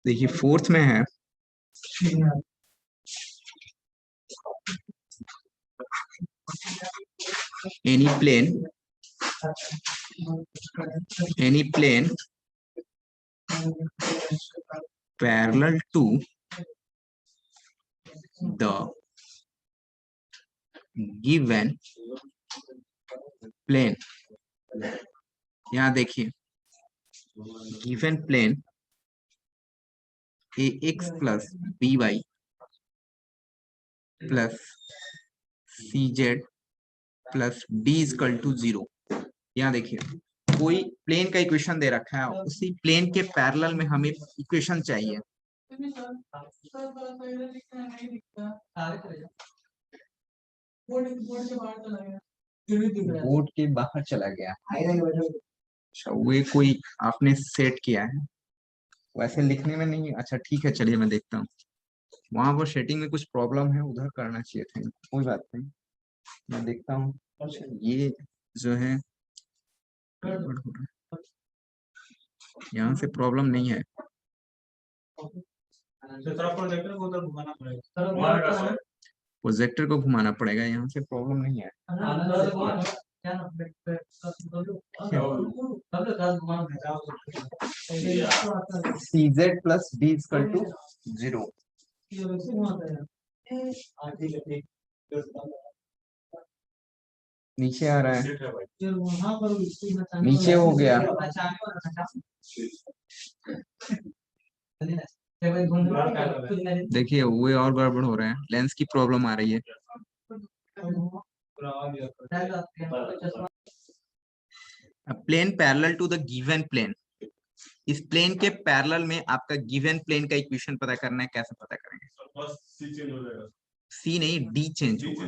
देखिए फोर्थ में है any plane parallel to the given plane। यहाँ देखिए given plane ax plus by plus cz plus d equal to 0। यहाँ देखिए कोई प्लेन का इक्वेशन दे रखा है, उसी प्लेन के पैरेलल में हमें इक्वेशन चाहिए। बोर्ड के बाहर चला गया। अच्छा वो कोई आपने सेट किया है, वैसे लिखने में नहीं। अच्छा ठीक है, चलिए मैं देखता हूँ। वहां पर सेटिंग में कुछ प्रॉब्लम है, उधर करना चाहिए था। कोई बात नहीं, मैं देखता हूँ। ये जो है गड़बड़ हो रहा है, यहाँ से प्रॉब्लम नहीं है। प्रोजेक्टर को घुमाना पड़ेगा, यहाँ से प्रॉब्लम नहीं है। CZ plus D equal to 0। नीचे आ रहा है, नीचे हो गया। देखिए वो और गड़बड़ हो रहा है, लेंस की प्रॉब्लम आ रही है। Plane parallel to the given plane, इस प्लेन के पैरेलल में आपका गिवन प्लेन का इक्वेशन पता करना है। कैसे पता करेंगे? सी नहीं, डी चेंज होगा।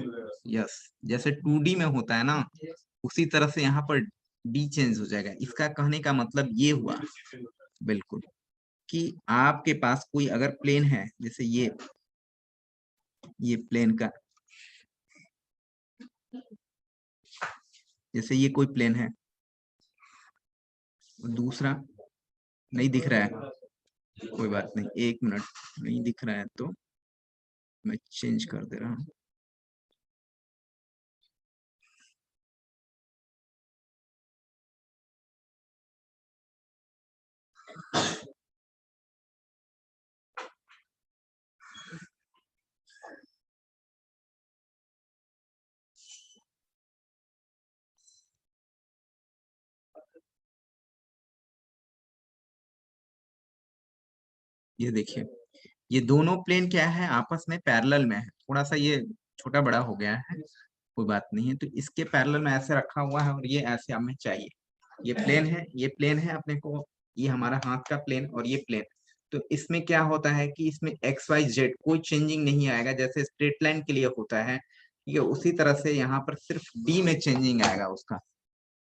यस, जैसे 2D में होता है ना, उसी तरह से यहाँ पर डी चेंज हो जाएगा। इसका कहने का मतलब ये हुआ बिल्कुल कि आपके पास कोई अगर प्लेन है, जैसे ये प्लेन का, जैसे ये कोई प्लेन है, दूसरा नहीं दिख रहा है, कोई बात नहीं, 1 मिनट। नहीं दिख रहा है तो मैं चेंज कर दे रहा हूँ। ये देखिए ये दोनों प्लेन क्या है, आपस में पैरेलल में है। थोड़ा सा ये छोटा बड़ा हो गया है, कोई बात नहीं है। तो इसके पैरेलल में ऐसे रखा हुआ है और ये ऐसे हमें चाहिए। ये प्लेन है, ये प्लेन है अपने को, ये हमारा हाथ का प्लेन और ये प्लेन। तो इसमें क्या होता है कि इसमें एक्स वाई जेड कोई चेंजिंग नहीं आएगा, जैसे स्ट्रेट लाइन के लिए होता है। ठीक है, उसी तरह से यहाँ पर सिर्फ डी में चेंजिंग आएगा उसका।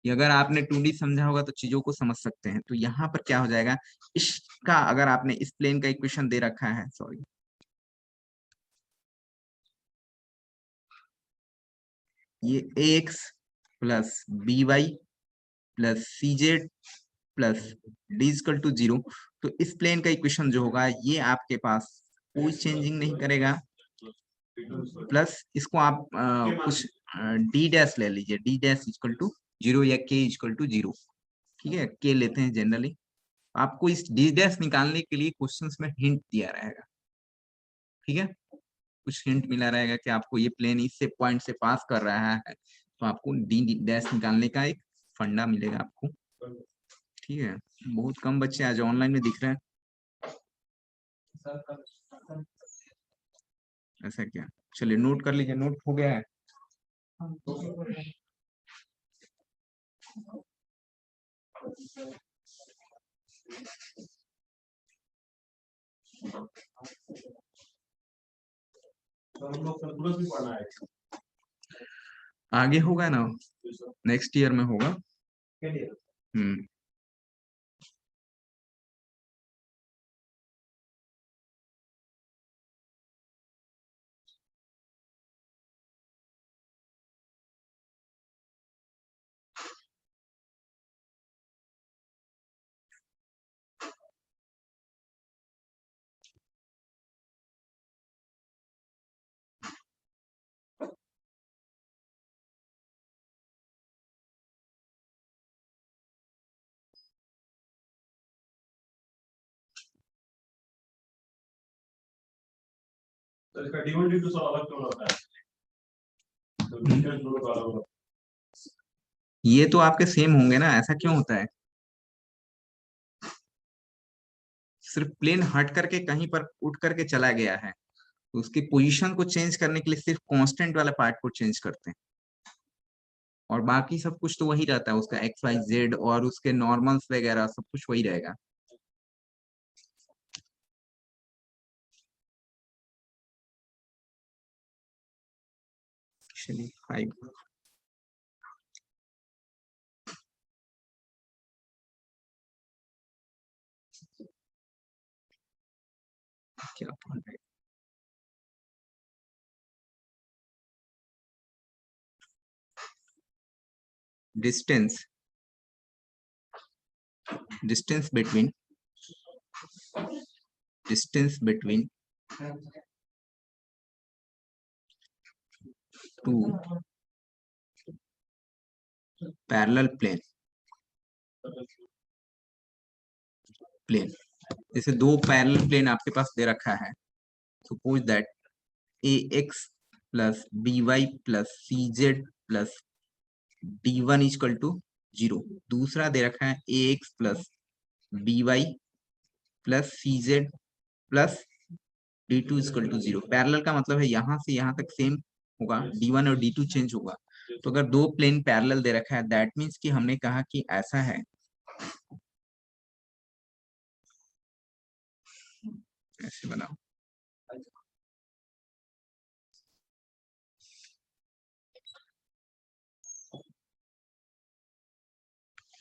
ये अगर आपने 2D समझा होगा तो चीजों को समझ सकते हैं। तो यहाँ पर क्या हो जाएगा, इसका अगर आपने इस प्लेन का इक्वेशन दे रखा है, सॉरी, ये ax plus by plus cz plus d equal to 0। तो इस प्लेन का इक्वेशन जो होगा ये आपके पास कोई चेंजिंग नहीं करेगा। प्लस इसको आप कुछ d डैश ले लीजिए, d डैश इक्वल टू 0 या k इक्वल टू 0। ठीक है, k लेते हैं जनरली। आपको इस d डैश निकालने के लिए क्वेश्चंस में हिंट दिया रहेगा। ठीक है, कुछ हिंट मिला रहेगा कि आपको ये प्लेन इससे पॉइंट से पास कर रहा है, तो आपको डी डैश निकालने का एक फंडा मिलेगा आपको। ठीक है, बहुत कम बच्चे आज ऑनलाइन में दिख रहे हैं। ऐसा क्या, चलिए नोट कर लीजिए, नोट हो गया है। आगे होगा ना, नेक्स्ट ईयर में होगा। हम्म, तो इसका D1 D2 सब अलग क्यों होता है? तो डिस्टेंस दोनों का अलग होता ये तो आपके सेम होंगे ना, ऐसा क्यों होता है? सिर्फ प्लेन हट करके कहीं पर उठ करके चला गया है, तो उसकी पोजीशन को चेंज करने के लिए सिर्फ कांस्टेंट वाला पार्ट को चेंज करते हैं, और बाकी सब कुछ तो वही रहता है, उसका एक्स वाई जेड और उसके नॉर्मल्स वगैरह सब कुछ वही रहेगा। चलिए 5 क्या पढ़ रहे? Distance distance between two parallel plane. जैसे दो पैरेलल प्लेन आपके पास दे रखा है, suppose that a x plus b y plus C Z plus d one equal to 0। दूसरा दे रखा है a x plus b y plus C Z plus d two equal to 0। Parallel का मतलब है यहाँ से यहाँ तक सेम होगा, डी वन और डी टू चेंज होगा। तो अगर दो प्लेन पैरेलल दे रखा है, दैट मीन्स कि हमने कहा कि ऐसा है, ऐसे बनाओ,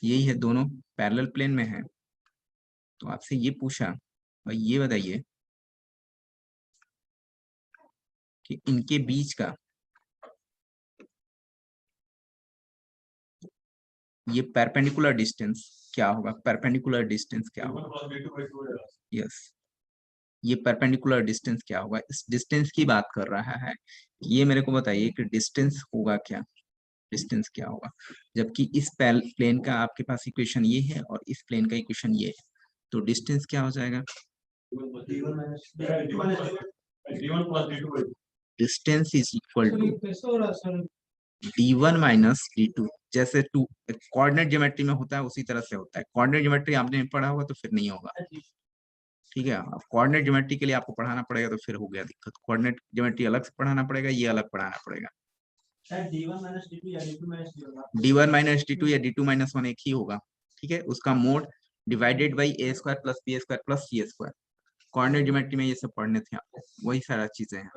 यही है, दोनों पैरेलल प्लेन में है। तो आपसे ये पूछा, भाई ये बताइए कि इनके बीच का ये परपेंडिकुलर डिस्टेंस क्या होगा? परपेंडिकुलर डिस्टेंस क्या होगा? यस, ये परपेंडिकुलर डिस्टेंस क्या होगा? इस डिस्टेंस की बात कर रहा है। ये मेरे को बताइए कि डिस्टेंस होगा क्या, डिस्टेंस क्या होगा, जबकि इस प्लेन का आपके पास इक्वेशन ये है और इस प्लेन का इक्वेशन ये है, तो डिस्टेंस क्या हो जाएगा? Distance is equal to d1 minus d2। जैसे टू कोऑर्डिनेट ज्योमेट्री में होता है उसी तरह से होता है। कोऑर्डिनेट ज्योमेट्री आपने पढ़ा होगा तो फिर नहीं होगा, ठीक है। अब कोऑर्डिनेट ज्योमेट्री के लिए आपको पढ़ाना पड़ेगा तो फिर हो गया दिक्कत। कोऑर्डिनेट ज्योमेट्री अलग से पढ़ाना पड़ेगा, ये अलग पढ़ाना पड़ेगा। d1 माइनस d2 या d2 माइनस 1 एक ही होगा, ठीक है। उसका mod divided by a square plus b square plus c square. Coordinate geometry में ये सब पढ़ने थे आपको, वही सारा चीजें हैं,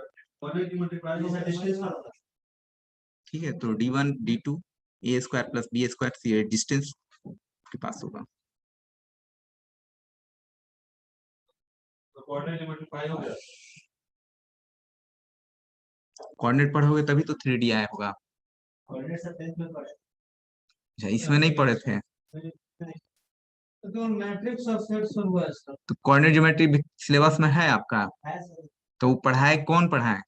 ठीक है। तो d1 d2 ए स्क्वायर प्लस बी स्क्वायर सी डिस्टेंस के पास होगा। कोऑर्डिनेट पढ़ोगे तभी तो 3D आया होगा। अच्छा, इसमें नहीं पढ़े थे तो मैट्रिक्स और सेट्स हुआ इसका। तो कोऑर्डिनेट ज्योमेट्री सिलेबस में है आपका, तो वो पढ़ाए कौन पढ़ाए?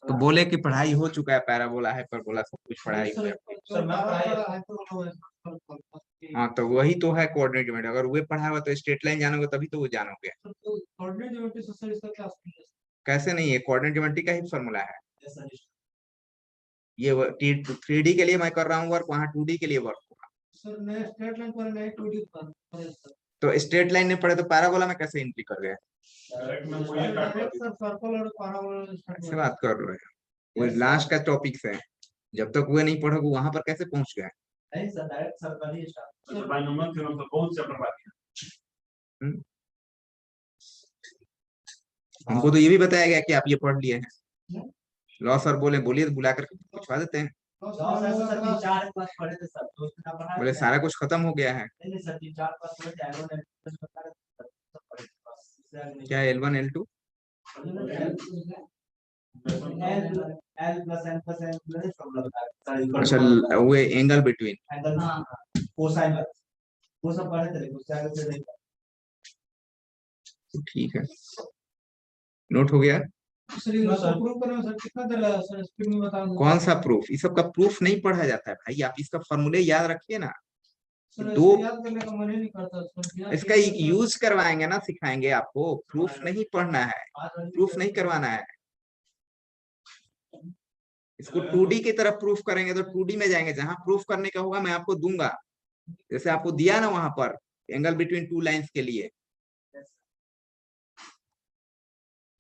तो बोले कि पढ़ाई हो चुका है, पैराबोला हाइपरबोला सब कुछ पढ़ाई हुआ है। हाँ, तो वही तो है कोऑर्डिनेट ज्योमेट्री। अगर वो पढ़ा हुआ तो स्ट्रेट लाइन जानोगे तभी तो वो जानोगे। कैसे नहीं है, कोऑर्डिनेट ज्योमेट्री का ही फॉर्मूला है ये। 3D के लिए मैं कर रहा हूँ वर्क, वहाँ 2D के लिए वर्क होगा। सर मैं स्ट्रेट लाइन पर नहीं 2D पर। तो स्ट्रेट लाइन में पढ़े तो पैराबोला में कैसे एंट्री कर गए? ऐसे बात कर रहे हैं, वो लास्ट का टॉपिक है, जब तक वो नहीं पढ़ोगे वहां पर कैसे पहुंच गए? हमको तो ये भी बताया गया कि आप ये पढ़ लिए हैं। लॉ सर बोले, बोलिए, तो बुला करके पूछवा देते हैं। बोले सारा कुछ खत्म हो गया है। क्या L1 L2? अच्छा, वो एंगल बिटवीन, ठीक है, नोट हो गया। कौन सा प्रूफ? इस सब का प्रूफ नहीं पढ़ा जाता है भाई, आप इसका फॉर्मूले याद रखिए ना। सर दो ऐसे याद करने का मन ही नहीं करता सर, बिना इसका किए तो यूज करवाएंगे ना, सिखाएंगे आपको, प्रूफ नहीं पढ़ना है, प्रूफ नहीं करवाना है। इसको 2D की तरफ प्रूफ करेंगे तो 2D में जाएंगे, जहां प्रूफ करने का होगा मैं आपको दूंगा, जैसे आपको दिया ना वहां पर एंगल बिटवीन टू लाइंस के लिए,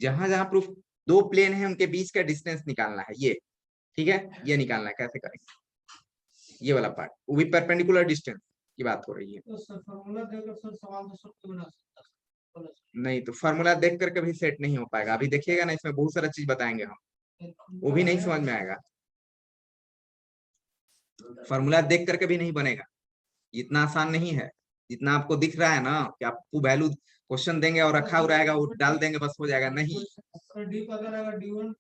जहां जहां प्रूफ, दो प्लेन है उनके बीच का डिस्टेंस निकालना है ये, ठीक है, ये निकालना है, कैसे करेंगे ये वाला पार्ट, वो भी परपेंडिकुलर डिस्टेंस की बात हो रही है। तो सर फॉर्मूला देकर सर सवाल तो सबको बना सकता है। बोलो सर। नहीं तो फार्मूला देख करके भी सेट नहीं हो पाएगा, अभी देखिएगा ना, इसमें बहुत सारा चीज बताएंगे हम, वो भी नहीं समझ में आएगा, फार्मूला देख करके भी नहीं बनेगा, इतना आसान नहीं है जितना आपको दिख रहा है ना, कि आपको वैल्यू क्वेश्चन देंगे और रखा हुआ रहेगा वो डाल देंगे बस हो जाएगा, नहीं, सर डी पता रहेगा, D1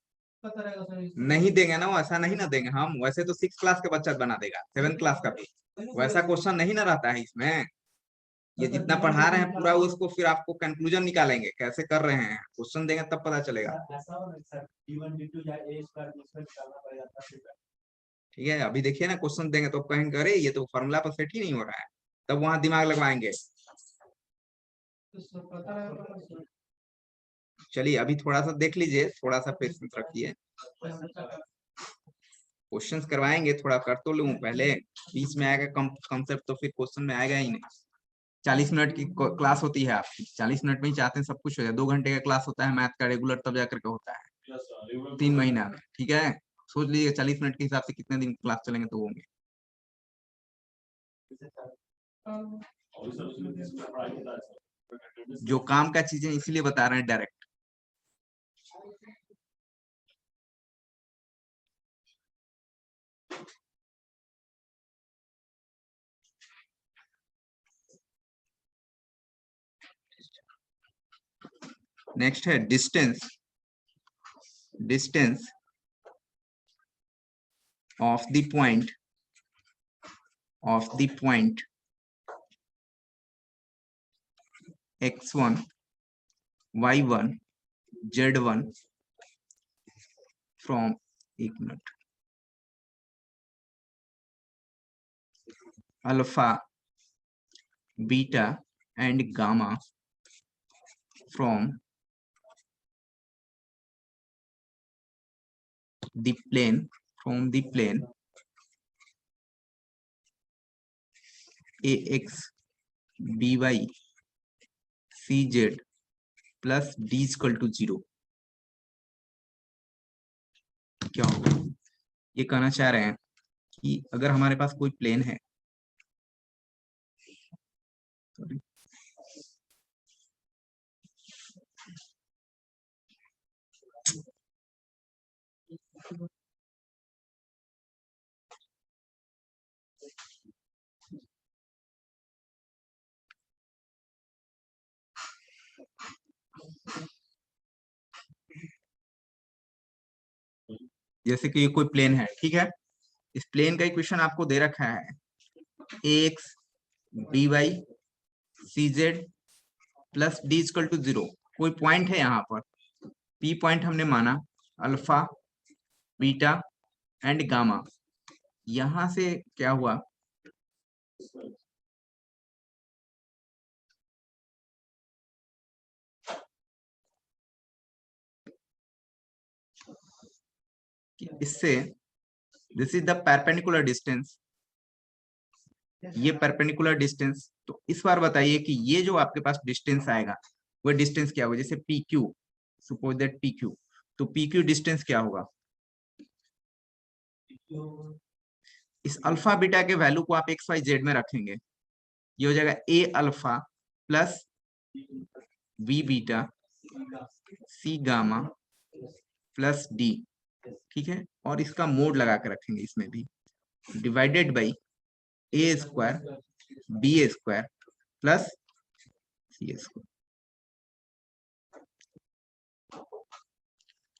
पता रहेगा सर इसमें। नहीं देंगे ना, वो ऐसा नहीं ना देंगे हम, वैसे तो 6 क्लास का बच्चा बना देगा, 7th क्लास का भी, वैसा क्वेश्चन नहीं ना रहता है इसमें, ये जितना पढ़ा रहे हैं पूरा उसको फिर आपको कंक्लूजन निकालेंगे कैसे कर रहे हैं, क्वेश्चन देंगे तब पता चलेगा। ठीक है, अभी देखिए ना क्वेश्चन देंगे तो कहेंगे अरे ये तो फॉर्मूला पर सेट ही नहीं हो रहा है, तब वहां दिमाग लगवाएंगे। तो सर पता रहेगा तो सर। चलिए अभी थोड़ा सा देख लीजिए, थोड़ा सा पेशेंस रखिए, क्वेश्चंस करवाएंगे, थोड़ा कर तो लूं पहले, बीच में आएगा कॉन्सेप्ट तो फिर क्वेश्चन में आएगा ही नहीं। 40 मिनट की क्लास होती है आपकी, 40 मिनट में ही चाहते हैं सब कुछ हो जाए, 2 घंटे का क्लास होता है मैथ का रेगुलर, तब जाकर के होता है 3 महीना में, ठीक है, सोच लीजिए 40 मिनट के हिसाब से कितने दिन क्लास चलेंगे तो होंगे। जो काम का चीजें इसीलिए बता रहे हैं डायरेक्ट। नेक्स्ट है distance, distance of the point, of the point x1 y1 z1 from, एक minute, alpha beta and gamma from the plane, from the plane ax by cz plus d is equal to 0। क्या होगा, ये कहना चाह रहे हैं कि अगर हमारे पास कोई प्लेन है, जैसे कि ये कोई प्लेन है, ठीक है, इस प्लेन का इक्वेशन आपको दे रखा है ax by cz plus D equal to 0, कोई पॉइंट है यहाँ पर, पी पॉइंट हमने माना, अल्फा बीटा एंड गामा, यहां से क्या हुआ कि इससे, this is the perpendicular distance, ये परपेंडिकुलर डिस्टेंस, तो इस बार बताइए कि ये जो आपके पास डिस्टेंस आएगा वो डिस्टेंस क्या होगा, जैसे P Q, suppose that P Q, तो पी क्यू डिस्टेंस क्या होगा, इस अल्फा बीटा के वैल्यू को आप एक्स वाई जेड में रखेंगे, ये हो जाएगा ए अल्फा प्लस बी बीटा सी गामा प्लस डी, ठीक है, और इसका मोड लगा के रखेंगे इसमें भी, divided by a square b square plus c square.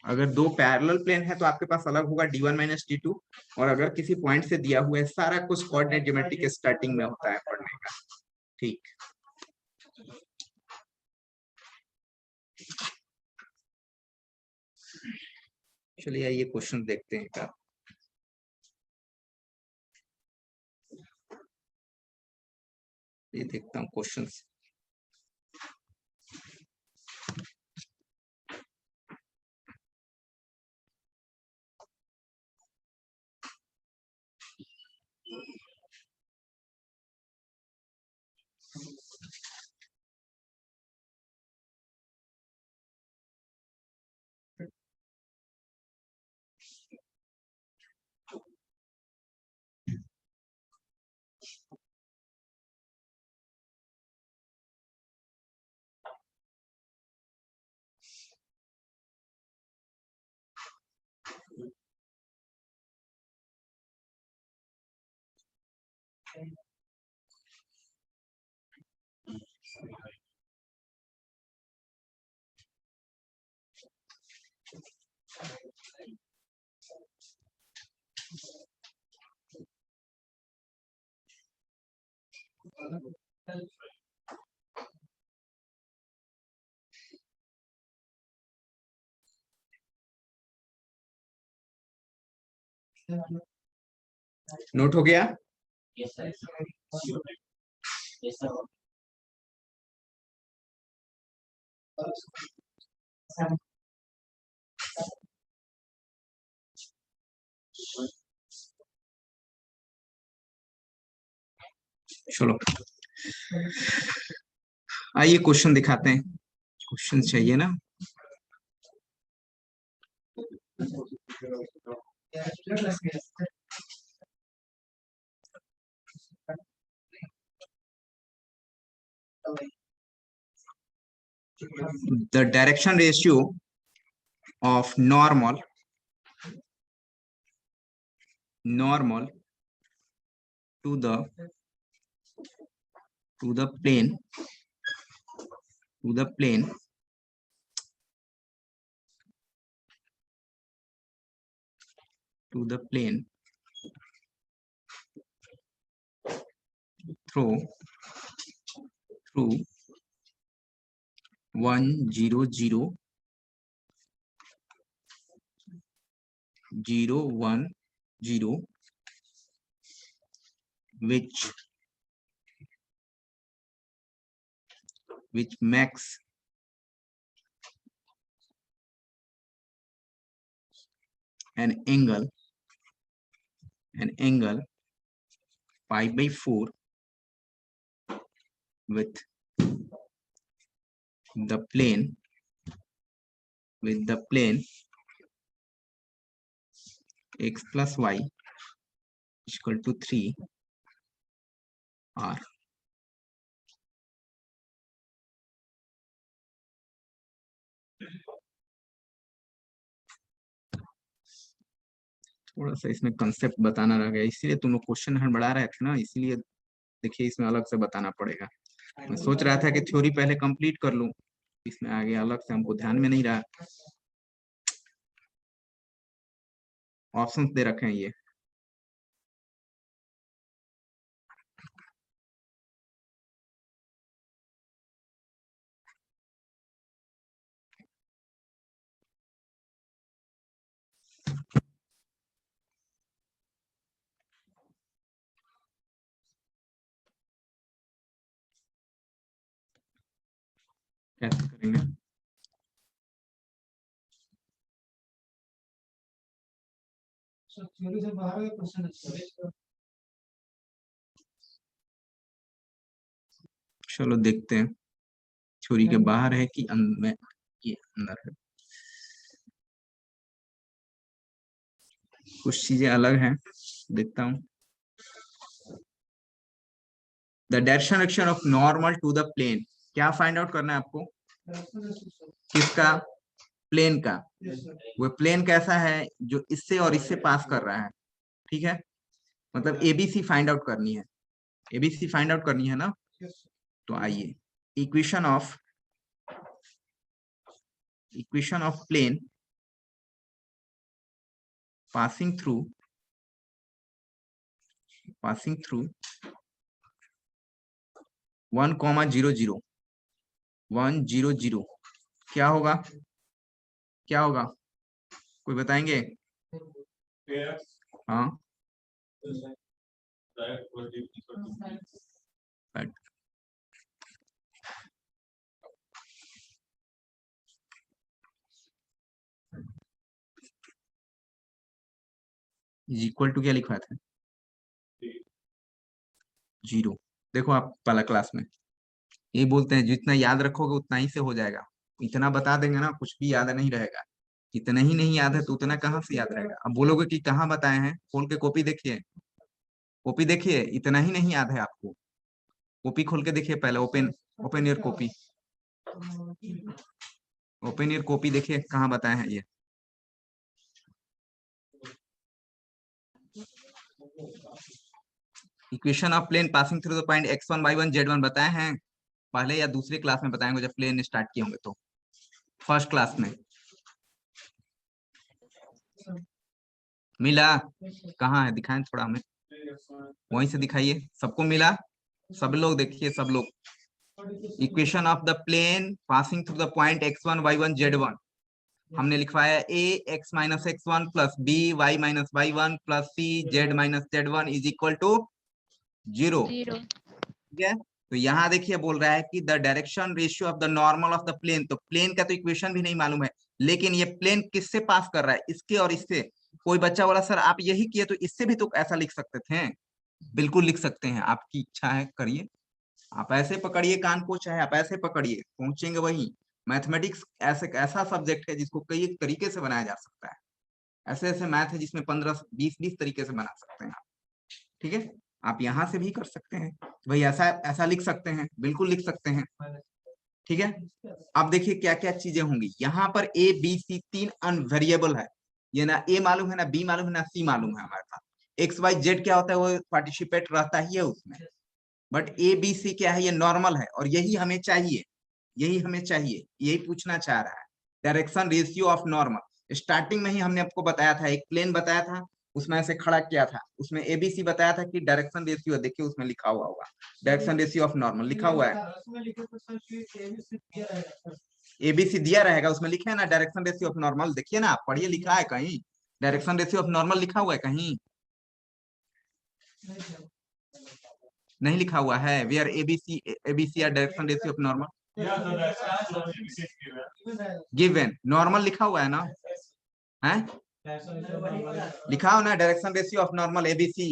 अगर दो पैरेलल प्लेन है तो आपके पास अलग होगा d1 माइनस d2, और अगर किसी पॉइंट से दिया हुआ है, सारा कुछ कोऑर्डिनेट ज्योमेट्री के स्टार्टिंग में होता है पढ़ने का, ठीक। चलिए ये क्वेश्चन देखते हैं क्या, ये देखता हूँ क्वेश्चंस। नोट हो गया? Yes, sir. Yes, sir. चलो आइए क्वेश्चन दिखाते हैं। क्वेश्चन चाहिए ना? The direction ratio of normal to the plane through 1 0 0 0 1 0 which makes an angle pi by 4 with the plane x plus y is equal to 3 r। थोड़ा सा इसमें concept बताना रह गया, इसीलिए तुम लोग क्वेश्चन हड़बड़ा रहे थे ना, इसीलिए देखिए इसमें अलग से बताना पड़ेगा। मैं सोच रहा था कि थ्योरी पहले कंप्लीट कर लूं, इसमें आगे अलग से हमको ध्यान में नहीं रहा। ऑप्शंस दे रखे हैं ये। कैसे करेंगे? सर थ्योरी से बाहर का क्वेश्चन है। चलो देखते हैं थ्योरी के बाहर है कि में ये अंदर है। कुछ चीजें अलग हैं, देखता हूँ। The direction of normal to the plane, क्या फाइंड आउट करना है आपको? किसका? प्लेन का। वो प्लेन कैसा है जो इससे और इससे पास कर रहा है, ठीक है? मतलब एबीसी फाइंड आउट करनी है, एबीसी फाइंड आउट करनी है ना। तो आइए equation of plane passing through 1 0 0 1 0 0 क्या होगा? कोई बताएंगे? हाँ इज इक्वल टू क्या लिखा था, 0। देखो आप पहला क्लास में ये बोलते हैं जितना याद रखोगे उतना ही से हो जाएगा, इतना बता देंगे ना कुछ भी याद नहीं रहेगा, इतना ही नहीं याद है तो उतना कहाँ से याद रहेगा। अब बोलोगे कि कहाँ बताए हैं, खोल के कॉपी देखिए, कॉपी देखिए, इतना ही नहीं याद है आपको, कॉपी खोल के देखिए पहले, open open your copy, open your copy देखिए कहाँ बताए हैं ये। Equation of plane passing through the point x1 y1 z1 बताए हैं पहले या दूसरे क्लास में बताएंगे जब प्लेन स्टार्ट किए होंगे तो, फर्स्ट क्लास में मिला, कहाँ है दिखाएं थोड़ा हमें, वहीं से दिखाइए, सबको मिला, सब लोग देखिए, सब लोग। Equation of the plane passing through the point x1 y1 z1 हमने लिखवाया a x minus x1 plus b y minus y1 plus c z minus z1 is equal to 0। ठीक है, तो यहाँ देखिए बोल रहा है कि the direction ratio of the normal of the plane, तो प्लेन का तो इक्वेशन भी नहीं मालूम है, लेकिन ये प्लेन किससे पास कर रहा है, इसके और इससे। कोई बच्चा बोला सर आप यही किए तो इससे भी तो ऐसा लिख सकते थे, बिल्कुल लिख सकते हैं, आपकी इच्छा है करिए, आप ऐसे पकड़िए कान को, चाहे आप ऐसे पकड़िए, पहुंचेंगे वही। मैथमेटिक्स ऐसे ऐसा सब्जेक्ट है जिसको कई तरीके से बनाया जा सकता है, ऐसे ऐसे मैथ है जिसमें 15-20 तरीके से बना सकते हैं आप। ठीक है, आप यहाँ से भी कर सकते हैं भाई, ऐसा ऐसा लिख सकते हैं, बिल्कुल लिख सकते हैं। ठीक है, अब देखिए क्या क्या चीजें होंगी यहाँ पर, ए बी सी 3 अनवेरिएबल है, ये ना ए मालूम है, ना बी मालूम है, ना सी मालूम है हमारे पास। एक्स वाई जेड क्या होता है, वो पार्टिसिपेट रहता ही है उसमें, बट ए बी सी क्या है, ये नॉर्मल है, और यही हमें चाहिए, यही हमें चाहिए, यही पूछना चाह रहा है, direction ratio of normal. Starting में ही हमने आपको बताया था, एक प्लेन बताया था, उसमें ऐसे खड़ा किया था, उसमें एबीसी बताया था कि डायरेक्शन रेशियो, देखिए उसमें लिखा हुआ होगा डायरेक्शन रेशियो ऑफ नॉर्मल लिखा हुआ है, एबीसी दिया रहेगा, उसमें लिखे है ना डायरेक्शन रेशियो ऑफ नॉर्मल, देखिए ना आप पढ़िए, लिखा है कहीं डायरेक्शन रेशियो ऑफ नॉर्मल लिखा हुआ है कहीं, नहीं लिखा हुआ है, where ABC are direction ratio of normal given, normal लिखा हुआ है ना, है लिखा हो ना direction ratio of normal ABC.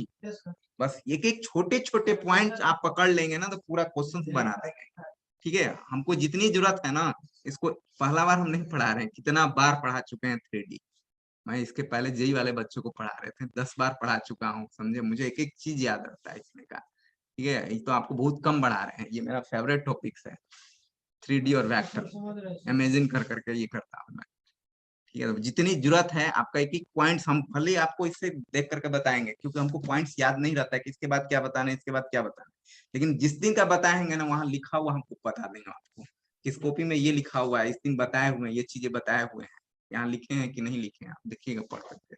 बस एक एक छोटे छोटे पॉइंट आप पकड़ लेंगे ना तो पूरा क्वेश्चन बना देंगे। ठीक है, हमको जितनी जरूरत है ना, इसको पहला बार हम नहीं पढ़ा रहे हैं, कितना बार पढ़ा चुके हैं 3D, मैं इसके पहले जेई वाले बच्चों को पढ़ा रहे थे, 10 बार पढ़ा चुका हूँ, समझे, मुझे एक एक चीज याद रहता है इसमें का। ठीक है, ये तो आपको बहुत कम बढ़ा रहे हैं, ये मेरा फेवरेट टॉपिक्स है, 3D और वेक्टर इमेजिन कर करके ये करता हूँ मैं। ठीक है, तो जितनी जरूरत है आपका एक एक पॉइंट्स हम भले आपको इससे देख करके बताएंगे, क्योंकि हमको पॉइंट्स याद नहीं रहता है कि इसके बाद क्या बताना है, इसके बाद क्या बताना है, लेकिन जिस दिन का बताएंगे ना वहां लिखा हुआ हमको बता देंगे आपको, इस कॉपी में ये लिखा हुआ है, इस दिन बताए हुए हैं, ये चीजें बताए हुए हैं, यहाँ लिखे हैं कि नहीं लिखे हैं, आप देखिएगा पढ़ करके।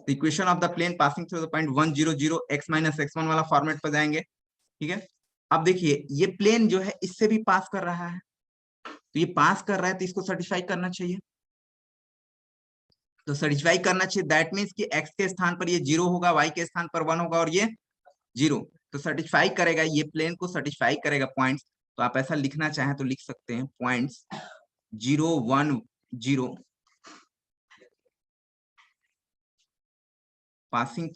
Equation of the plane passing through the point 1 0 0 x minus x1 वाला फॉर्मेट पर जाएंगे। ठीक है, अब देखिए ये प्लेन जो है इससे भी पास कर रहा है, तो ये पास कर रहा है तो इसको सर्टिफाई करना चाहिए, तो सर्टिफाई करना चाहिए, दैट मीन्स कि x के स्थान पर ये 0 होगा, y के स्थान पर 1 होगा और ये 0, तो सर्टिफाई करेगा, ये प्लेन को सर्टिफाई करेगा पॉइंट्स। तो आप ऐसा लिखना चाहें तो लिख सकते हैं points 0 1 0 passing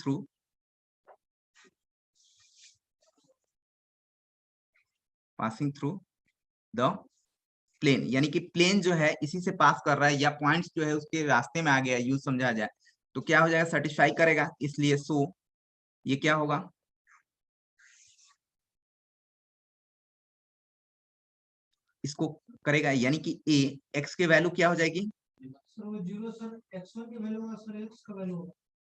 through the plane, यानी कि प्लेन जो है इसी से पास कर रहा है, या पॉइंट्स जो है उसके रास्ते में आ गया, यूज समझा जाए तो क्या हो जाएगा, सर्टिफाई करेगा, इसलिए सो ये क्या होगा, इसको करेगा, यानी कि ए एक्स के वैल्यू क्या हो जाएगी,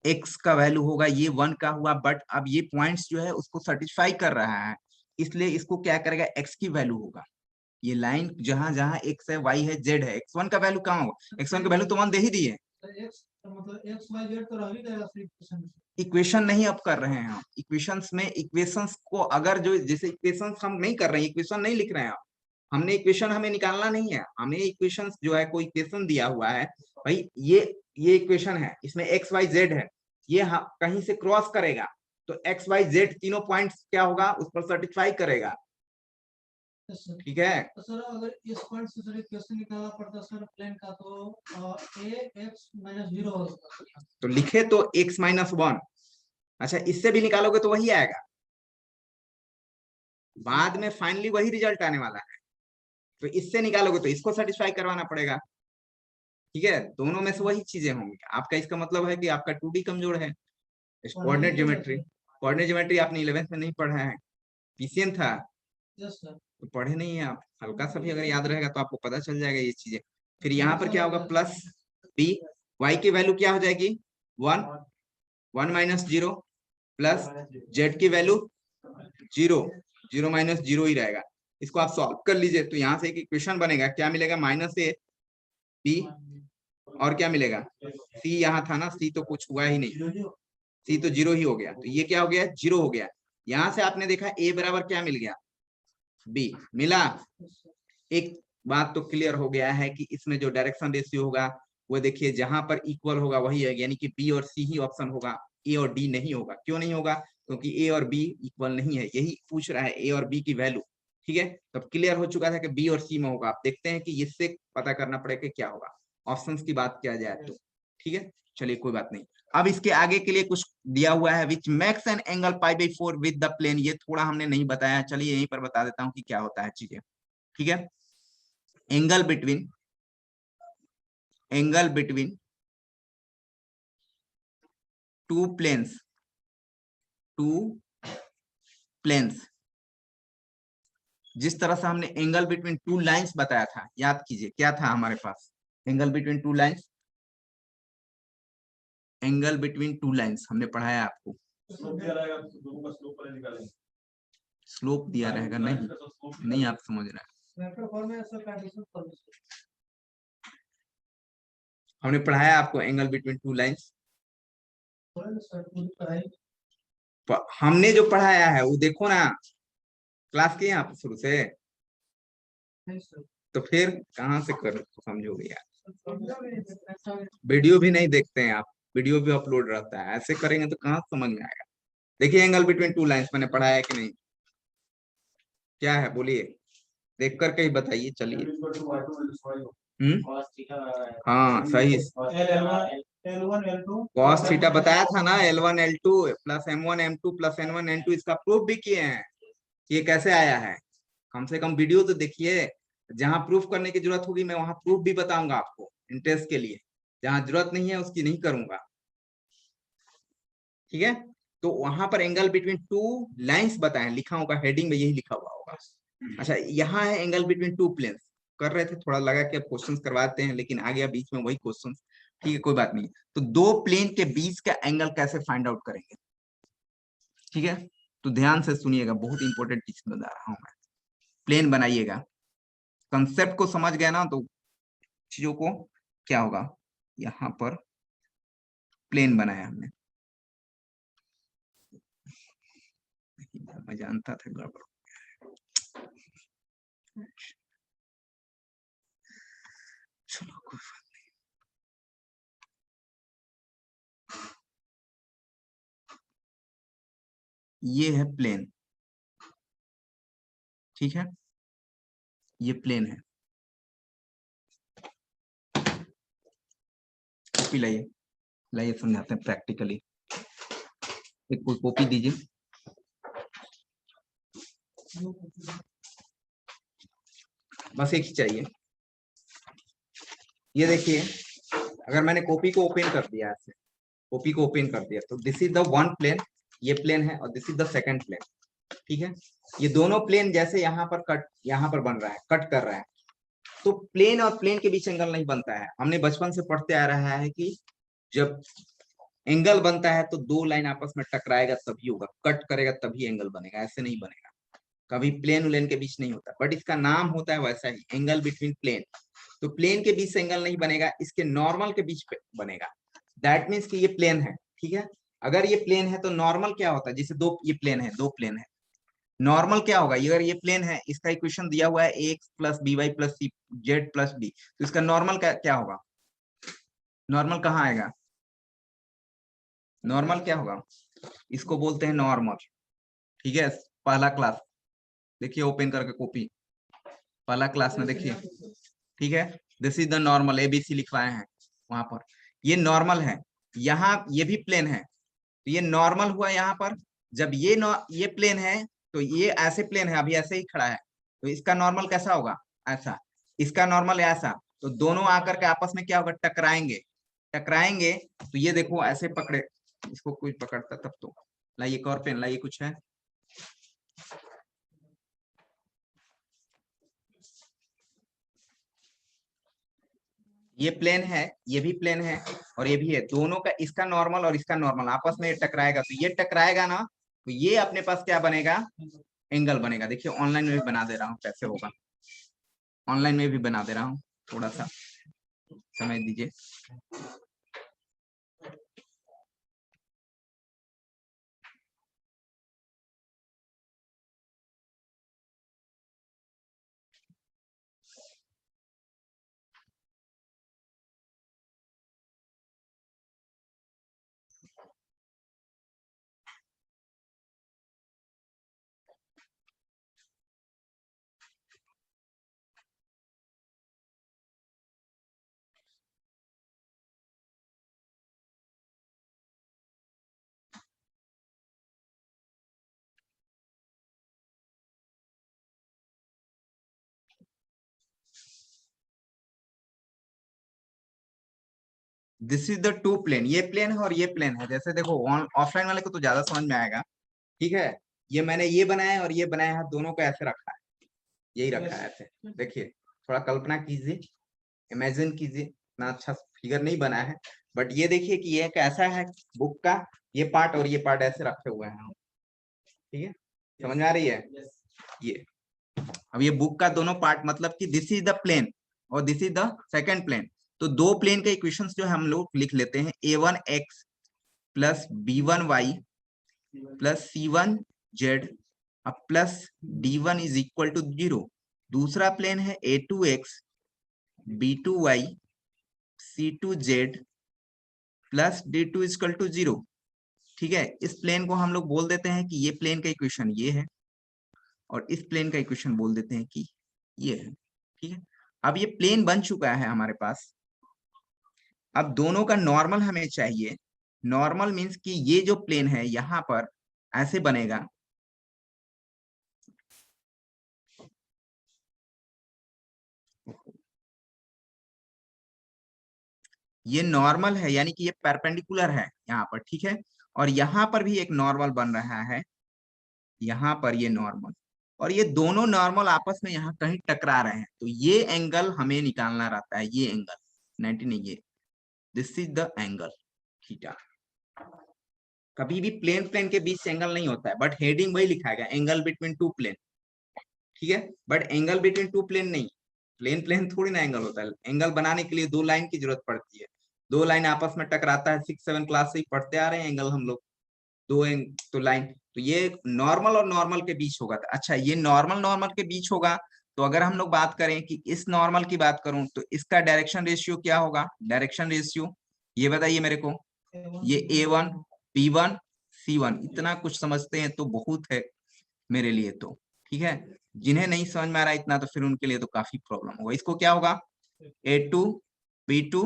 एक्स का वैल्यू होगा, ये 1 का हुआ, बट अब ये पॉइंट्स जो है उसको सर्टिफाई कर रहा है, इसलिए इसको क्या करेगा, एक्स की वैल्यू होगा, ये लाइन जहां जहां एक्स है वाई है जेड है, x1 का वैल्यू कहाँ होगा, x1 का वैल्यू तो 1 दे ही दिए, इक्वेशन नहीं अब कर रहे हैं हम, इक्वेशंस में इक्वेशंस को अगर जो जैसे इक्वेशंस हम नहीं कर रहे हैं, इक्वेशन नहीं लिख रहे हैं, हमने इक्वेशन हमें निकालना नहीं है, हमें इक्वेशंस जो है कोई इक्वेशन दिया हुआ है भाई, ये इक्वेशन है, इसमें एक्स वाई जेड है, ये कहीं से क्रॉस करेगा तो एक्स वाई जेड तीनों पॉइंट्स क्या होगा उस पर सर्टिफाई करेगा, Yes, sir. ठीक है। तो सर अगर इस पॉइंट से सर इक्वेशन निकालना पड़ता सर प्लेन का तो ax माइनस 0 होगा। तो लिखे तो x माइनस 1। अच्छा, इससे भी निकालोगे तो वही आएगा, बाद में फाइनली वही रिजल्ट आने वाला है। तो इससे निकालोगे तो इसको सेटिस्फाई करवाना पड़ेगा, ठीक है। दोनों में से वही चीजें होंगी आपका। इसका मतलब है कि आपका 2D कमजोर है। कोऑर्डिनेट ज्योमेट्री, कोऑर्डिनेट ज्योमेट्री आपने 11th में नहीं पढ़ा है, पीसीएम था यस सर। तो पढ़े नहीं है आप। हल्का सा भी अगर याद रहेगा तो आपको पता चल जाएगा ये चीजें। फिर यहाँ पर क्या होगा, प्लस बी, वाई की वैल्यू क्या हो जाएगी 1, 1 माइनस 0, प्लस जेड की वैल्यू 0, 0 माइनस 0 ही रहेगा। इसको आप सॉल्व कर लीजिए तो यहाँ से एक इक्वेशन बनेगा, क्या मिलेगा, माइनस ए बी, और क्या मिलेगा सी। यहाँ था ना सी, तो कुछ हुआ ही नहीं, सी तो 0 ही हो गया। तो ये क्या हो गया, 0 हो गया। यहाँ से आपने देखा ए बराबर क्या मिल गया, बी मिला। एक बात तो क्लियर हो गया है कि इसमें जो डायरेक्शन रेशियो होगा वो देखिए जहां पर इक्वल होगा वही है, यानी कि बी और सी ही ऑप्शन होगा, ए और डी नहीं होगा। क्यों नहीं होगा, क्योंकि ए और बी इक्वल नहीं है, यही पूछ रहा है, ए और बी की वैल्यू। ठीक है, तो अब क्लियर हो चुका था कि बी और सी में होगा। आप देखते हैं कि इससे पता करना पड़ेगा क्या होगा, ऑप्शंस की बात किया जाए तो। ठीक है, चलिए कोई बात नहीं। अब इसके आगे के लिए कुछ दिया हुआ है, which makes an angle π/4 with the plane. ये थोड़ा हमने नहीं बताया, चलिए यहीं पर बता देता हूँ कि क्या होता है चीजें। ठीक है, एंगल बिटवीन टू प्लेन्स, जिस तरह से हमने एंगल बिटवीन टू लाइंस बताया था, याद कीजिए क्या था हमारे पास, angle between two lines, angle between two lines हमने पढ़ाया आपको। स्लोप दिया रहेगा, नहीं आप समझ रहे हैं, हमने पढ़ाया आपको एंगल बिटवीन टू लाइंस। हमने जो पढ़ाया है वो देखो ना, क्लास किए आप शुरू से, तो फिर कहाँ से कर समझोगे यार। वीडियो भी नहीं देखते हैं आप, वीडियो भी अपलोड रहता है, ऐसे करेंगे तो कहाँ समझ में आएगा। देखिए एंगल बिटवीन टू लाइंस मैंने पढ़ाया है कि नहीं, क्या है बोलिए, देख करके ही बताइए। चलिए हाँ सही, cos थीटा बताया था ना, L1 L2 plus M1 M2 plus N1 N2, इसका प्रूफ भी किए हैं ये कैसे आया है। कम से कम वीडियो तो देखिए, जहां प्रूफ करने की जरूरत होगी मैं वहां प्रूफ भी बताऊंगा आपको इंटरेस्ट के लिए, जहां जरूरत नहीं है उसकी नहीं करूंगा। ठीक है, तो वहां पर एंगल बिटवीन टू लाइंस बताए, लिखा होगा हेडिंग में, यही लिखा हुआ होगा। अच्छा, यहाँ है एंगल बिटवीन टू प्लेन्स, कर रहे थे, थोड़ा लगा कि अब क्वेश्चंस करवाते हैं, लेकिन आ गया बीच में वही क्वेश्चन। ठीक है, कोई बात नहीं। तो दो प्लेन के बीच का एंगल कैसे फाइंड आउट करेंगे, ठीक है, तो ध्यान से सुनिएगा, बहुत इंपॉर्टेंट चीज बता रहा हूं मैं। प्लेन बनाइएगा, कंसेप्ट को समझ गए ना तो चीजों को क्या होगा। यहाँ पर प्लेन बनाया हमने, मैं जानता था गड़बड़। चलो कोई बात नहीं, ये है प्लेन, ठीक है, ये प्लेन है। कॉपी लाइए, लाइए समझाते हैं प्रैक्टिकली। एक कोई कॉपी दीजिए, बस एक ही चाहिए। ये देखिए, अगर मैंने कॉपी को ओपन कर दिया ऐसे, कॉपी को ओपन कर दिया, तो this is the one plane, ये प्लेन है, और this is the second plane. ठीक है, ये दोनों प्लेन जैसे यहाँ पर कट, यहाँ पर बन रहा है, कट कर रहा है, तो प्लेन और प्लेन के बीच एंगल नहीं बनता है। हमने बचपन से पढ़ते आ रहा है कि जब एंगल बनता है तो दो लाइन आपस में टकराएगा तभी होगा, कट करेगा तभी एंगल बनेगा, ऐसे नहीं बनेगा। कभी प्लेन प्लेन के बीच नहीं होता, बट इसका नाम होता है वैसा ही, एंगल बिटवीन प्लेन। तो प्लेन के बीच से एंगल नहीं बनेगा, इसके नॉर्मल के बीच बनेगा। दैट मीन्स कि ये प्लेन है, ठीक है। अगर ये प्लेन है तो नॉर्मल क्या होता है, जैसे दो ये प्लेन है, दो प्लेन है, नॉर्मल क्या होगा, अगर ये प्लेन है, इसका इक्वेशन दिया हुआ है ax plus by plus C Z plus D, तो इसका नॉर्मल क्या होगा, नॉर्मल कहाँ आएगा, नॉर्मल क्या होगा, इसको बोलते हैं नॉर्मल। ठीक है, पहला क्लास देखिए ओपन करके कॉपी, पहला क्लास में देखिए, ठीक है। This is the normal, ABC लिखवाए हैं वहां पर, ये नॉर्मल है। यहाँ ये भी प्लेन है, तो ये नॉर्मल हुआ यहाँ पर। जब ये प्लेन है तो ये ऐसे प्लेन है, अभी ऐसे ही खड़ा है, तो इसका नॉर्मल कैसा होगा, ऐसा। इसका नॉर्मल ऐसा, तो दोनों आकर के आपस में क्या होगा, टकराएंगे। टकराएंगे तो ये देखो ऐसे पकड़े, इसको कोई पकड़ता तब तो। लाइए एक और पेन लाइए, कुछ है। ये प्लेन है, ये भी प्लेन है, और ये भी है। दोनों का, इसका नॉर्मल और इसका नॉर्मल आपस में टकराएगा, तो ये टकराएगा ना, तो ये अपने पास क्या बनेगा, एंगल बनेगा। देखिए ऑनलाइन में भी बना दे रहा हूँ, कैसे होगा, ऑनलाइन में भी बना दे रहा हूँ, थोड़ा सा समय दीजिए। This is the two plane, ये प्लेन है और ये प्लेन है। जैसे देखो ऑफलाइन वाले को तो ज्यादा समझ में आएगा, ठीक है। ये मैंने ये बनाया है और ये बनाया है, दोनों को ऐसे रखा है, यही रखा है ऐसे। देखिए थोड़ा कल्पना कीजिए, इमेजिन कीजिए, इतना अच्छा फिगर नहीं बना है, बट ये देखिए कि ये कैसा है, बुक का ये पार्ट और ये पार्ट ऐसे रखे हुए हैं, ठीक है। समझ में आ रही है ये। अब ये बुक का दोनों पार्ट, मतलब कि दिस इज द प्लेन और this is the second plane. तो दो प्लेन के इक्वेशंस जो हम लोग लिख लेते हैं, a1x plus b1y plus c1z अब plus d1 is equal to 0। दूसरा प्लेन है a2x b2y c2z plus d2 is equal to 0, ठीक है। इस प्लेन को हम लोग बोल देते हैं कि ये प्लेन का इक्वेशन ये है, और इस प्लेन का इक्वेशन बोल देते हैं कि ये है, ठीक है। अब ये प्लेन बन चुका है हमारे पास। अब दोनों का नॉर्मल हमें चाहिए। नॉर्मल मीन्स कि ये जो प्लेन है यहाँ पर ऐसे बनेगा, ये नॉर्मल है, यानी कि ये परपेंडिकुलर है यहाँ पर, ठीक है। और यहाँ पर भी एक नॉर्मल बन रहा है, यहाँ पर ये नॉर्मल, और ये दोनों नॉर्मल आपस में यहाँ कहीं टकरा रहे हैं, तो ये एंगल हमें निकालना रहता है। ये एंगल 90 नहीं, ये this is the angle theta. कभी भी प्लेन प्लेन के बीच एंगल नहीं होता है, बट हेडिंग वही लिखा गया, एंगल बिटवीन टू प्लेन, ठीक है। But angle between two plane नहीं, प्लेन प्लेन थोड़ी ना एंगल होता है। एंगल बनाने के लिए दो लाइन की जरूरत पड़ती है, दो लाइन आपस में टकराता है। 6-7 क्लास से ही पढ़ते आ रहे हैं एंगल हम लोग, तो लाइन, तो ये नॉर्मल और नॉर्मल के बीच होगा। अच्छा, ये नॉर्मल नॉर्मल के बीच होगा, तो अगर हम लोग बात करें कि इस नॉर्मल की बात करूं, तो इसका डायरेक्शन रेशियो क्या होगा, डायरेक्शन रेशियो ये बताइए मेरे को। ये A1 B1 C1, इतना कुछ समझते हैं तो बहुत है मेरे लिए तो, ठीक है। जिन्हें नहीं समझ में आ रहा इतना, तो फिर उनके लिए तो काफी प्रॉब्लम होगा। इसको क्या होगा, A2 B2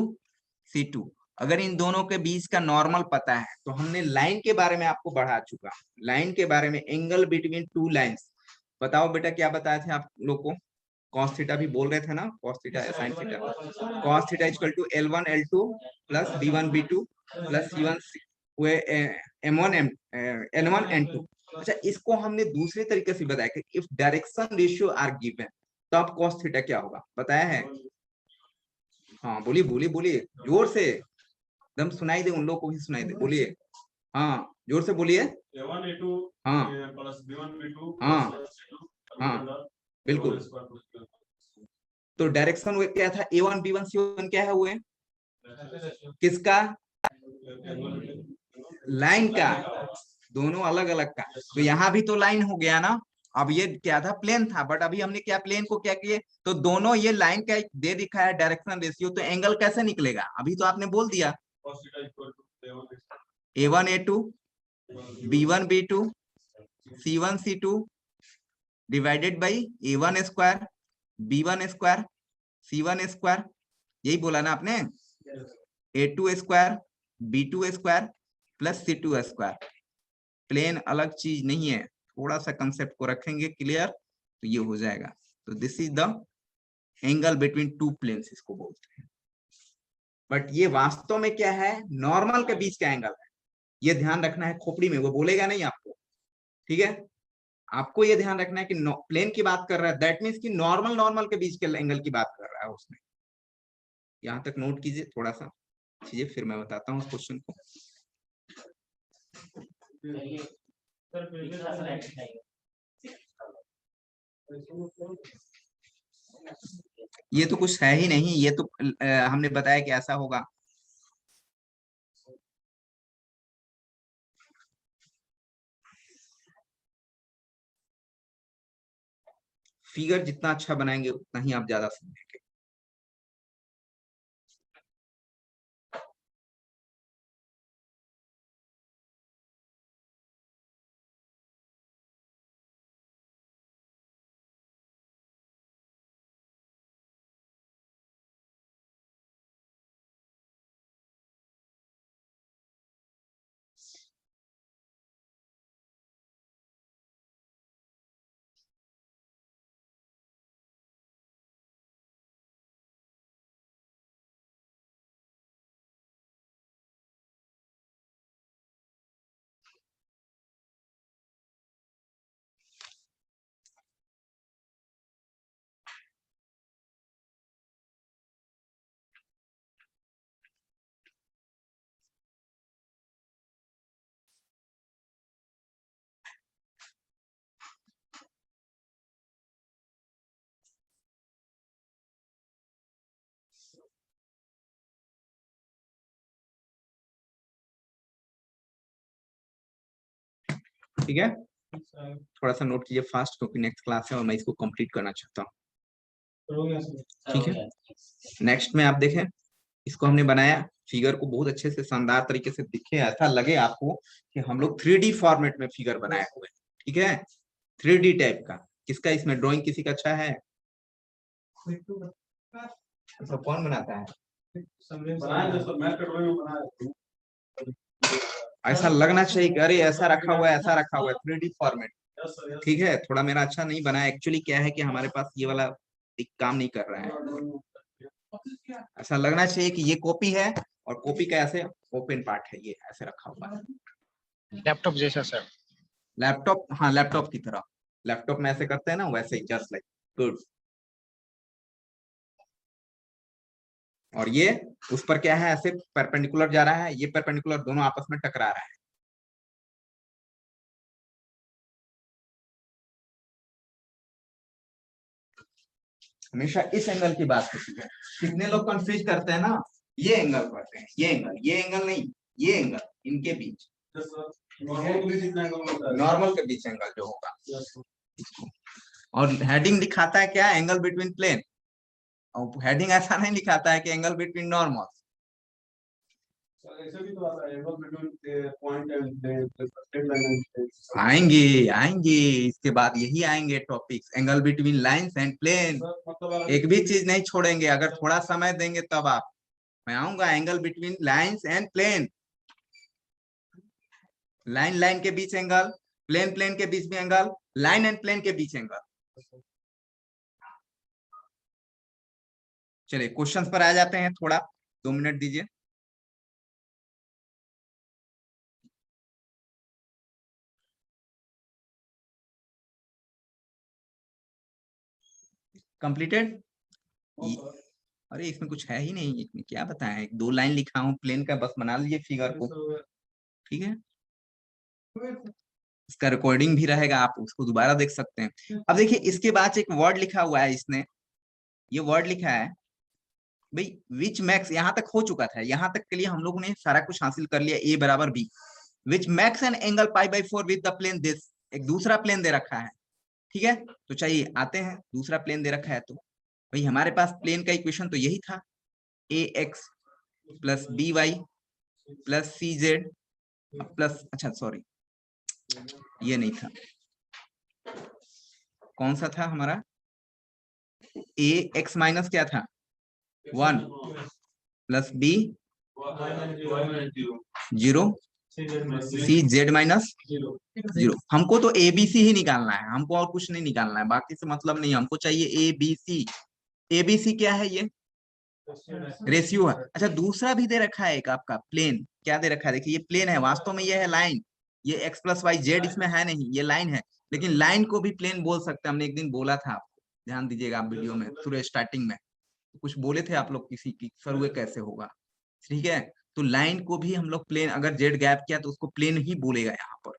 C2। अगर इन दोनों के बीच का नॉर्मल पता है, तो हमने लाइन के बारे में आपको बढ़ा चुका, लाइन के बारे में, एंगल बिटवीन टू लाइंस। बताओ बेटा क्या बताए थे आप लोग को, cos थीटा भी बोल रहे थे ना, cos theta sin theta, cos theta equal to L1 L2 plus B1 B2 plus C1 M1 N1 N2। अच्छा, इसको हमने दूसरे तरीके से बताया कि if direction ratio are given, तो आप cos थीटा क्या होगा बताया है। हाँ बोलिए बोलिए बोलिए, जोर से एकदम सुनाई दे, उन लोगों को भी सुनाई दे, बोलिए। हाँ जोर से बोलिए। A1 A2 हाँ प्लस B1 B2 हाँ हाँ बिल्कुल। तो डायरेक्शन वो क्या था, A1 B1 C1 क्या है हुए, किसका, लाइन का, दोनों अलग अलग का। तो यहाँ भी तो लाइन हो गया ना। अब ये क्या था, प्लेन था, बट अभी हमने क्या प्लेन को क्या किए, तो दोनों ये लाइन का दे दिखा है डायरेक्शन रेशियो, तो एंगल कैसे निकलेगा, अभी तो आपने बोल दिया। A1 A2 B1 B2 C1 C2 divided by A1 square B1 square C1 square, यही बोला ना आपने, A2 square B2 square plus C2 square. Plane अलग चीज नहीं है, थोड़ा सा कंसेप्ट को रखेंगे क्लियर तो ये हो जाएगा। तो this is the angle between two planes इसको बोलते हैं। बट ये वास्तव में क्या है, नॉर्मल के बीच का एंगल है, ये ध्यान रखना है। खोपड़ी में वो बोलेगा नहीं आपको, ठीक है, आपको ये ध्यान रखना है कि प्लेन की बात कर रहा है, दैट मीन्स कि नॉर्मल नॉर्मल के बीच के एंगल की बात कर रहा है उसमें। यहां तक नोट कीजिए थोड़ा सा चीजें, फिर मैं बताता हूँ उस क्वेश्चन को। ये तो कुछ है ही नहीं, ये तो हमने बताया कि ऐसा होगा। फिगर जितना अच्छा बनाएंगे उतना ही आप ज्यादा समझेंगे। ठीक है, थोड़ा सा नोट कीजिए फास्ट, क्योंकि नेक्स्ट क्लास है और मैं इसको कंप्लीट करना चाहता हूँ। ठीक है, नेक्स्ट में आप देखें, इसको हमने बनाया, फिगर को बहुत अच्छे से शानदार तरीके से दिखे, ऐसा लगे आपको कि हम लोग 3D फॉर्मेट में फिगर बनाए हुए हैं। ठीक है, 3D टाइप का। किसका इसमें ड्राइंग किसी का अच्छा है? अच्छा, कौन बनाता है? ऐसा लगना चाहिए कि अरे ऐसा रखा हुआ है, ऐसा रखा हुआ है, 3D फॉर्मेट। ठीक है, थोड़ा मेरा अच्छा नहीं बना। एक्चुअली क्या है कि हमारे पास ये वाला एक काम नहीं कर रहा है। ऐसा लगना चाहिए कि ये कॉपी है और कॉपी का ऐसे ओपन पार्ट है, ये ऐसे रखा हुआ है लैपटॉप जैसा सर। लैपटॉप, हाँ लैपटॉप की तरह। लैपटॉप में ऐसे करते हैं ना, वैसे ही, जस्ट लाइक गुड। और ये उस पर क्या है, ऐसे परपेंडिकुलर जा रहा है, ये परपेंडिकुलर, दोनों आपस में टकरा रहा है। हमेशा इस एंगल की बात होती है। कितने लोग कंफ्यूज करते हैं ना, ये एंगल करते हैं, ये एंगल नहीं, ये एंगल, इनके बीच नॉर्मल के बीच एंगल जो होगा। और हेडिंग दिखाता है क्या, एंगल बिटवीन प्लेन। और हेडिंग ऐसा नहीं दिखाता है कि एंगल बिटवीन नॉर्मल। आएंगे आएंगे इसके बाद, यही आएंगे topics, angle between lines and plane. एक भी चीज नहीं छोड़ेंगे, अगर थोड़ा समय देंगे तब आप। मैं आऊंगा angle between lines and plane. Line line के बीच एंगल, प्लेन प्लेन के बीच में एंगल, लाइन एंड प्लेन के बीच एंगल। चलिए क्वेश्चंस पर आ जाते हैं, थोड़ा 2 मिनट दीजिए। कंप्लीटेड? अरे इसमें कुछ है ही नहीं, इसमें क्या बताएं, 2 लाइन लिखा हूं प्लेन का, बस बना लीजिए फिगर को। ठीक है, इसका रिकॉर्डिंग भी रहेगा, आप उसको दोबारा देख सकते हैं। अब देखिए इसके बाद एक वर्ड लिखा हुआ है, इसने ये वर्ड लिखा है भाई, विच मैक्स। यहाँ तक हो चुका था, यहाँ तक के लिए हम लोगों ने सारा कुछ हासिल कर लिया, a बराबर b, which makes an angle π/4 with the plane this. एक दूसरा प्लेन दे रखा है, ठीक है, तो चाहिए आते हैं, दूसरा प्लेन दे रखा है तो भाई हमारे पास प्लेन का इक्वेशन तो यही था, ax plus by plus cz plus, अच्छा सॉरी ये नहीं था, कौन सा था हमारा, ए एक्स माइनस क्या था 1 प्लस बी 0 सी जेड माइनस 0। हमको तो ए बी सी ही निकालना है, हमको और कुछ नहीं निकालना है, बाकी से मतलब नहीं, हमको चाहिए ए बी सी। ए बी सी क्या है, ये रेशियो है। अच्छा दूसरा भी दे रखा है एक आपका प्लेन, क्या दे रखा है देखिए, ये प्लेन है, वास्तव में ये है लाइन, ये एक्स प्लस वाई जेड इसमें है नहीं, ये लाइन है, लेकिन लाइन को भी प्लेन बोल सकते हैं, हमने एक दिन बोला था आपको, ध्यान दीजिएगा आप वीडियो में थोड़े स्टार्टिंग में कुछ बोले थे आप लोग किसी की, सर वो कैसे होगा, ठीक है। तो लाइन को भी हम लोग प्लेन, अगर जेड गैप किया तो उसको प्लेन ही बोलेगा यहाँ पर।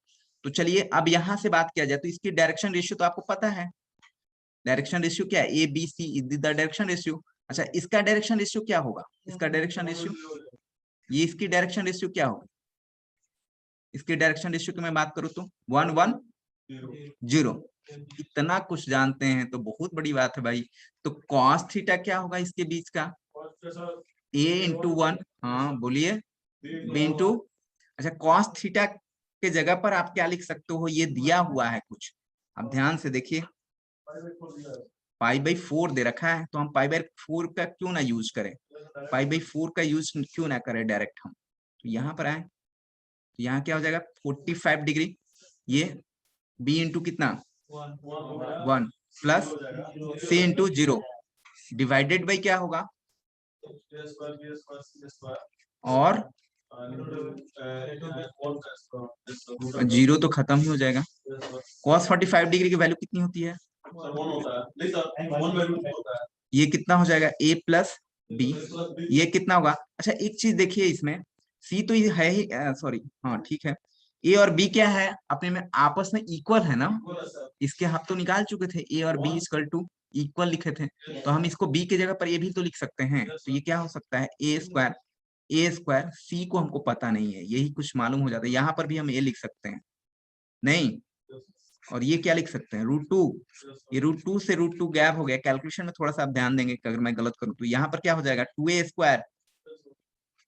तो चलिए अब यहाँ से बात किया जाए तो इसकी डायरेक्शन रेशियो तो आपको पता है, डायरेक्शन रेशियो क्या है, A B C is the direction ratio. अच्छा इसका डायरेक्शन रेशियो क्या होगा, इसका डायरेक्शन रेशियो, ये इसकी डायरेक्शन रेशियो क्या होगी, इसकी डायरेक्शन रेशियो की मैं बात करूं तो 1 1 0। इतना कुछ जानते हैं तो बहुत बड़ी बात है भाई। तो cos थीटा क्या होगा इसके बीच का, a इंटू 1, हाँ बोलिए, b इंटू, अच्छा cos थीटा के जगह पर आप क्या लिख सकते हो, ये दिया हुआ है कुछ, आप ध्यान से देखिए, पाई बाई 4 दे रखा है, तो हम पाई बाई 4 का क्यों ना यूज करें, पाई बाई 4 का यूज क्यों ना करें डायरेक्ट हम। तो यहाँ पर आए तो यहाँ क्या हो जाएगा 45 डिग्री, ये b इंटू कितना 1 plus c into 0 divided by क्या होगा, और 0 तो खत्म ही हो जाएगा। cos 45 डिग्री की वैल्यू कितनी होती है, ये कितना हो जाएगा a प्लस बी, ये कितना होगा। अच्छा एक चीज देखिए इसमें, c तो ये है ही, सॉरी हाँ ठीक है, a और b क्या है अपने में आपस में इक्वल है ना, इसके हम तो निकाल चुके थे, a और b इक्वल टू इक्वल लिखे थे, तो हम इसको b की जगह पर a भी तो लिख सकते हैं, तो ये क्या हो सकता है a स्क्वायर, c को हमको पता नहीं है, यही कुछ मालूम हो जाता है, यहाँ पर भी हम a लिख सकते हैं नहीं, और ये क्या लिख सकते हैं √2, ये √2 से √2 गैप हो गया, कैलकुलेशन में थोड़ा सा आप ध्यान देंगे, अगर मैं गलत करूं तो यहाँ पर क्या हो जाएगा 2a square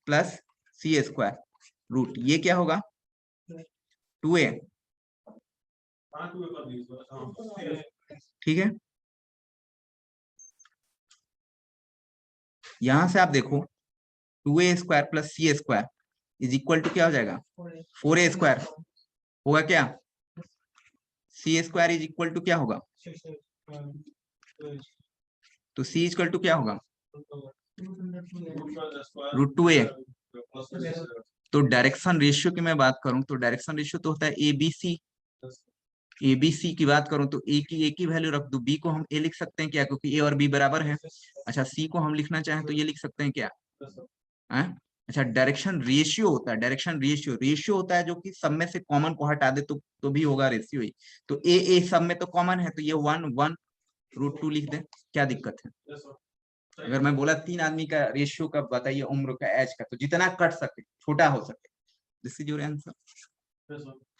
plus c square root, ये क्या होगा 2a, ठीक है। यहां से आप देखो 2a square plus c square is equal to क्या हो जाएगा 4a स्क्वायर होगा, क्या c square is equal to क्या होगा, तो c इक्वल टू क्या होगा √2a। तो डायरेक्शन रेशियो की मैं बात करूं तो डायरेक्शन रेशियो तो होता है एबीसी की बात करूं तो a की वैल्यू रख दो, b को हम a लिख सकते हैं क्या, क्योंकि a और b बराबर है। अच्छा c को हम लिखना चाहें तो ये लिख सकते हैं क्या है? अच्छा डायरेक्शन रेशियो होता है, डायरेक्शन रेशियो होता है जो कि सब में से कॉमन को हटा दे तो भी होगा रेशियो ही, तो ए सब में तो कॉमन है, तो ये 1 1 √2 लिख दे, क्या दिक्कत है। अगर मैं बोला 3 आदमी का रेशियो का बताइए, उम्र का, एज का, तो जितना कट सके छोटा हो सके, दिस इज योर आंसर,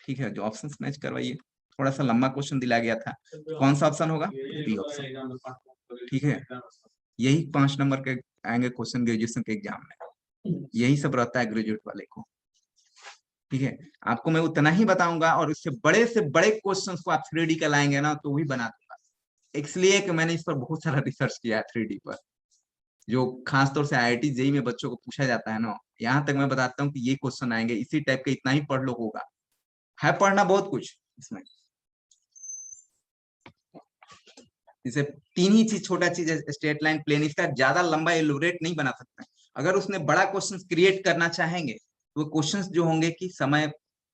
ठीक है। जो ऑप्शंस मैच करवाइए, थोड़ा सा लंबा क्वेश्चन दिला गया था, कौन सा ऑप्शन होगा, बी ऑप्शन, ठीक है। यही 5 नंबर के आएंगे क्वेश्चन ग्रेजुएशन के एग्जाम में, यही सब रहता है ग्रेजुएट वाले को, ठीक है। आपको मैं उतना ही बताऊंगा, और उससे बड़े से बड़े क्वेश्चन को आप 3D का लाएंगे ना तो भी बना दूंगा, इसलिए कि मैंने इस पर बहुत सारा रिसर्च किया है 3D पर, जो खासतौर से IIT जेईई में बच्चों को पूछा जाता है ना, यहाँ तक मैं बताता हूँ कि ये क्वेश्चन आएंगे, इसी टाइप के, इतना ही पढ़ लो होगा, है पढ़ना बहुत कुछ इसमें, जैसे 3 ही चीज, छोटा चीज है स्ट्रेट लाइन प्लेन, इसका ज्यादा लंबा एलोबरेट नहीं बना सकते। अगर उसने बड़ा क्वेश्चन क्रिएट करना चाहेंगे तो क्वेश्चंस जो होंगे कि समय,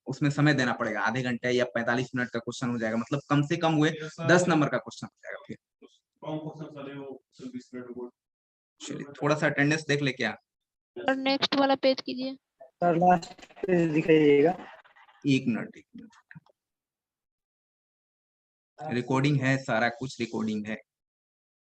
उसमें समय देना पड़ेगा, आधे घंटे या 45 मिनट का क्वेश्चन हो जाएगा, मतलब कम से कम हुए 10 नंबर का क्वेश्चन हो जाएगा। फिर चलिए थोड़ा सा अटेंडेंस देख ले क्या, और नेक्स्ट वाला पेज कीजिए सर, लास्ट पेज दिखाइएगा। 1 मिनट, रिकॉर्डिंग है, सारा कुछ रिकॉर्डिंग है।